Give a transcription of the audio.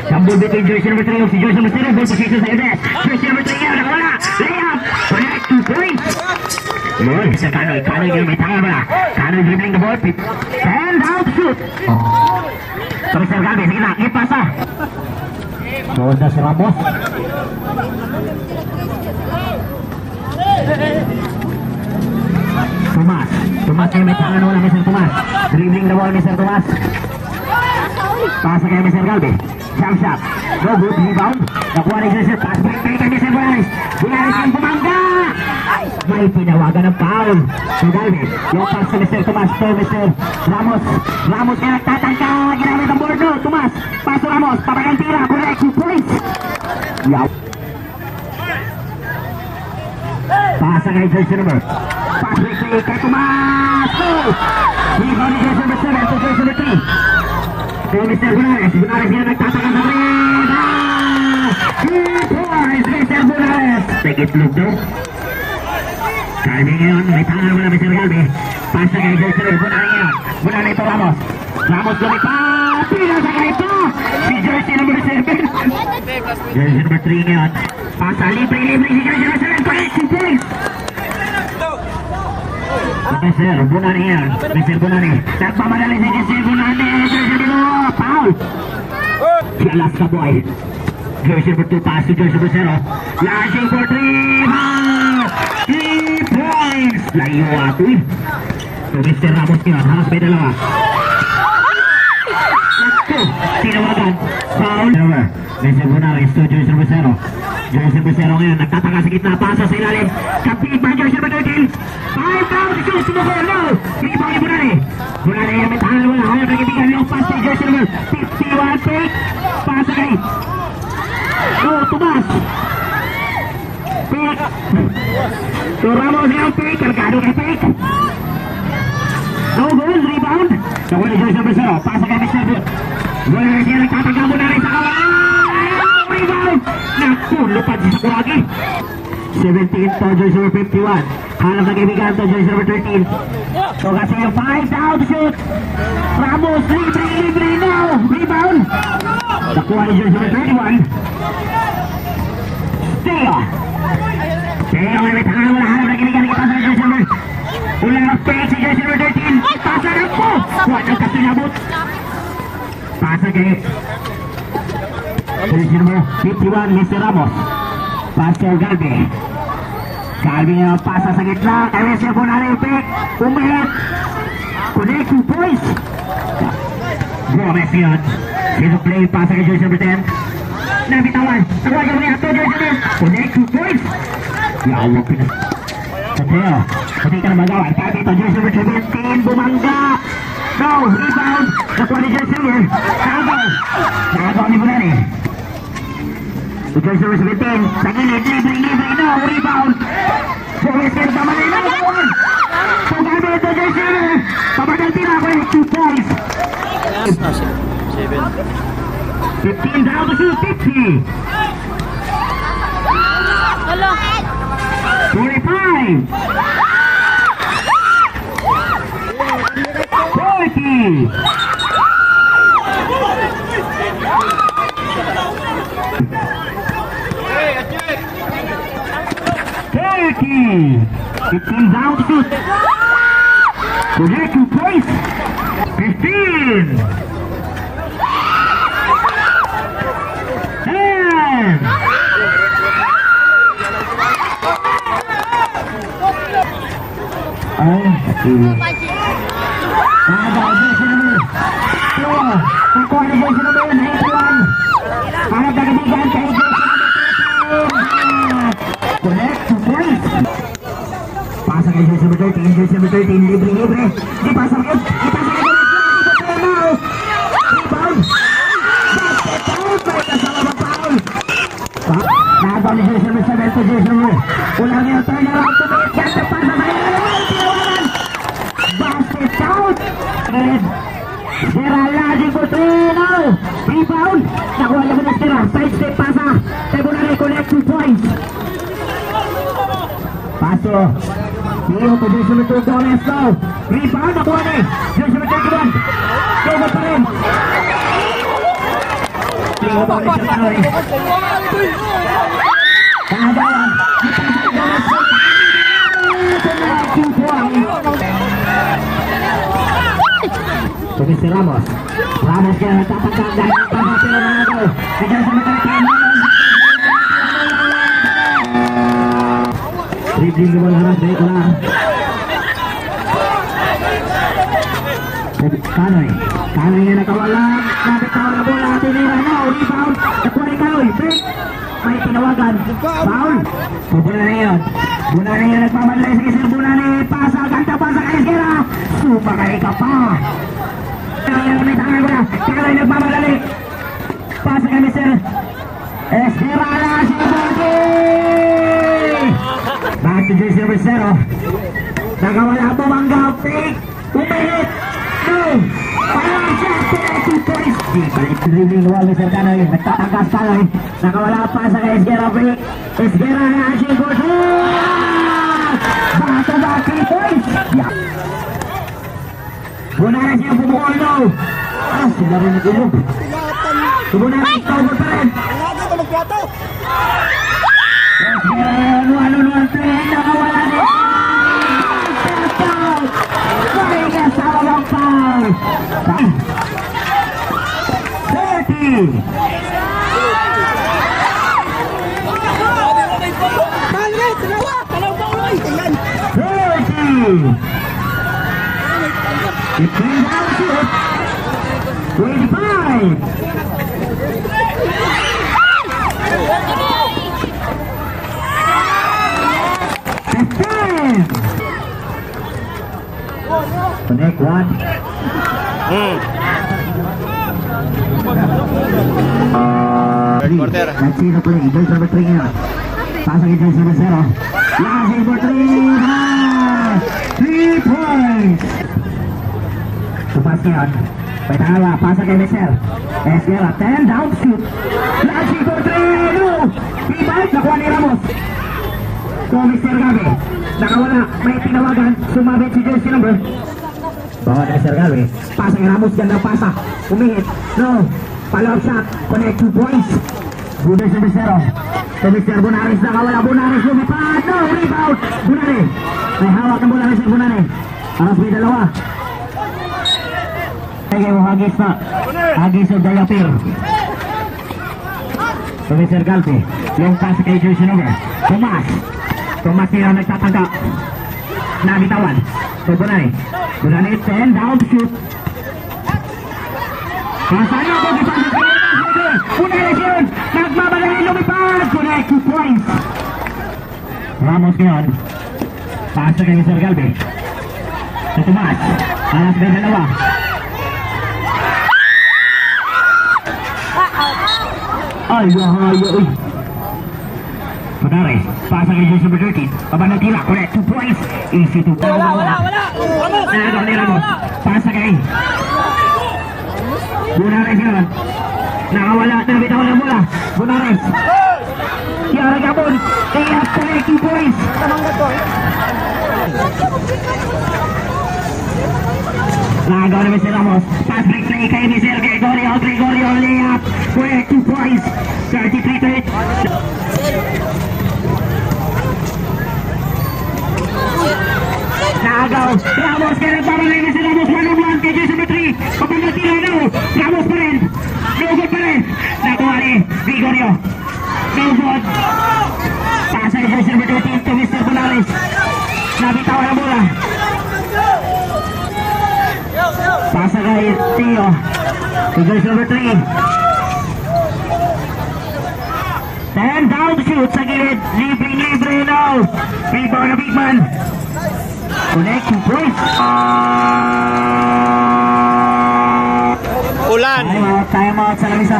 Sambul between jersey number 3 si jersey number 0. Ball position sa Eves. Jersey number 3 yan. Nakawala. Layup. Connect 2 points. Yun. Sa Kanoy. Kanoy yun. May tanga ba? Kanoy dribbling the ball. Stand out shoot. So Mr. Galvez. Sige na. Ipasa. Sorda si Ramos. Tomas. Tomas kayo may tanga wala Mr. Tomas. Dribbling the ball Mr. Tomas. Pasa kay Mr. Galvez. Jump shot. Go good. Rebound. Nakuha ni Joseph. Pass back kay Mr. Bulares. Bulares ang bumangga. May tinawagan ng foul. So Galvez. Yung pass sa Mr. Tomas. To Mr. Ramos. Ramos kaya nagtatangka. Ginamit ang board. Tomas. Pass to Ramos. Papagang tira. Correct. 2 points. Yaw. Pasa kay Jersey number. Pass back kay Tomas. Rebound ni Jersey number 7 to Jersey number 3. So Mr. Bulares. Bulares yan nagtatangka sa red. 2 points. Mr. Bulares. Take it look daw. Calvi ngayon. May tangan mo na Mr. Calvi. Pasa kay Jersey number. Bulares ngayon. Bulares ito Ramos. Ramos lumipat. Pinasa ka ito. Si Jersey number 7. Jersey number 3 ngayon. Pasa libre. Si Jersey number 7. Correct. 2 points. Mr. Bunani yan. Mr. Bunani. Nagpamadali si Mr. Bunani. Jersey number 2. Foul. Si Alaska Boy. Jersey number 2 pass to Jersey number 0. Lashing for 3. 3 points. Layo ato eh. So Mr. Ramos yun. Hamas may dalawa. Tinawagan. Foul. Mr. Bunani to Jersey number 0. Jersey number 0 ngayon. Nagtataka sa gitna. Pasa sa ilalim. Kapit pa Jersey number 13. 5 down. Sumuko. No. Sige pa kay Bunani. Bunani yan. May tahan wala. Ayaw nagitigan yung pass kay Jersey number 51. Take. Pasa kay. No. Tomas. Pick. So Ramos yung pick. Cargado kay pick. No goal. Rebound. Nakuha ni Jersey number 0. Pasa kay Mr. Bunani siya. Nagtataka Bunani sa kawan. Rebound. Naku. Lupad sa kuragi. 17 to Jersey number 51. Hanap na kaibigan to Jersey number 13. So kasi yung 5 down shoot. Ramos, libre now. Rebound. Nakuha ni Jersey number 31. Teo. Teo may tangan wala. Hanap na kaibigan. Ipasa ni Jersey number. Ulang uptake si Jersey number 13. Ipasa na po. Walang kasinabot. Pasa kay Jersey number 51, Mr. Ramos. Pastor Galvez. Galvez na pasa sa gitna. Kaya siya po na rin pick. Umihit. Connect 2 points. Gomez yun. Sino play pasa kay Jersey number 10. Nabitawan. Nakuha niya ito Jersey number. Connect 2 points. Yawag pinas. Sateo. Pati ka na magawa. Kaya ito Jersey number 17. Bumangga. No. Rebound. Nakuha ni Jersey number. Nakagawa ni Bunani. Jersey number 17. Sa gilid. Libre. No. Rebound. So Mr. tama na yun. So gabi ito Jersey number. Pabagal tira ko 2 points. 15 down to shoot. 50. 45. 40. 15 down to shoot. Connect 2 points. 15. 10. Pasa kay Jersey number 13. Jersey number 13. Libre. Di pasa kay. Rebound. Kasama ba foul? Nagawa ni Jersey number 7 to Jersey number. Ulang yung turn around to the pasa sa ilalim. Basket out. Geraldi for 3 now. Rebound. Nakuha naman ng tira. Side step pasa. Tebunari connect 2 points. Paso. Hero to Jersey number 2. Gomez now. Rebound. Nakuha ni Jersey number 31. Gomez pa rin. Nakabaw ni Sir Kanoy. Pangagalan. Mr. Ramos. Ramos kaya nagtatangkang dahil ang panghatin na nagaw. Nandiyan sa matangkang. Dribbling the ball harap dari ulang. Kanoy. Kanoy yang nakawalan. Nabitaw na bola. Tinira na. Rebound. Nakuha ni Kanoy. Break. May tinawagan. Foul. Buna na yun. Buna na yun. Nagmamadali sa kisir. Buna ni Pasa. Ganta Pasa kay Esguera. Sumakay ka pa. Kanoy nagmamadali. Pasa kay Mr. Esguera na si Borgi. Back to jersey number 0. Nakawala po Mangga. Fake. Umihit. No. Parang siya. 2 points. Balik dribbling wall Mr. Kanoy. Nagtatangkas Kanoy. Nakawala pa sa Esguera. Break. Esguera na si Borgi. Back to back 3 points. Buna na siya bumukol no. Sila rin nagulog. Buna na ito pa rin. Ano ang play? Nakawala niya. Kaya kasama ng foul. 30. It brings out to it. 25. 15. Connect one. Quarter. Let's see the play. Jersey number 3 ngayon. Pasang kay jersey number 0. Last number 3. 3 points. Tupas ngayon. May tangala. Pasang kay Mr. Esguera. 10 down shoot. Last number 3. No. Rebound. Nakuha ni Ramos. So Mr. Gabi. Nakawala. May tinawagan. Sumabit si jersey number. Bawa ni Mr. Gabi. Pasang kay Ramos. Gandang pasa. Umihit. No. Follow-up shot. Connect 2 points. Budas number 0. So Mr. Bunaris nakawala. Bunaris lumipad. No. Rebound. Bunari. May hawak ng bola Mr. Bunari. Aras may dalawa. Kaya mo hagis na. Hagis o Dayapir. So Mr. Galpi. Yung pass kay jersey number. Tomas. Tomas nila nagtatangka. Nabitawan. So Bunari. Bunari 10 down to shoot. Pasanya po di pasang kay Bunari yun. Nagmamadali lumipad. Connect 2 points. Ramos ngayon. Pasa kay Mr. Galpi. Sa Tomas. Alas may dalawa. Ay, uy. Bunari. Pasa kay jersey number 13. Pabanang tira. Connect 2 points. Easy to go. Wala. Nagaw ni Ramos. Pasa kay Bunares yun. Nakawala. Nabitawan ng bola. Bunares. Kiara Gabon. Kaya connect 2 points. Nagaw na Mr. Ramos. Pass break play kay Mr. Gregorio. Gregorio layup. Connect 2 points. 33-8. Nagaw. Ramos kaya nagbabalay Mr. Ramos. 1-on-1 kay jersey number 3. Papamatira na. Ramos pa rin. No good pa rin. Nakuha ni Gregorio. No good. Pasa ni jersey number 13 to Mr. Bunares. Nabitawan ang bola. Pasa kay Tio. To jersey number 3. 10 down to shoot sa gilid. Libre now. Rebound na Bigman. Connect 2 points. Ulan. Time out sa lamisa.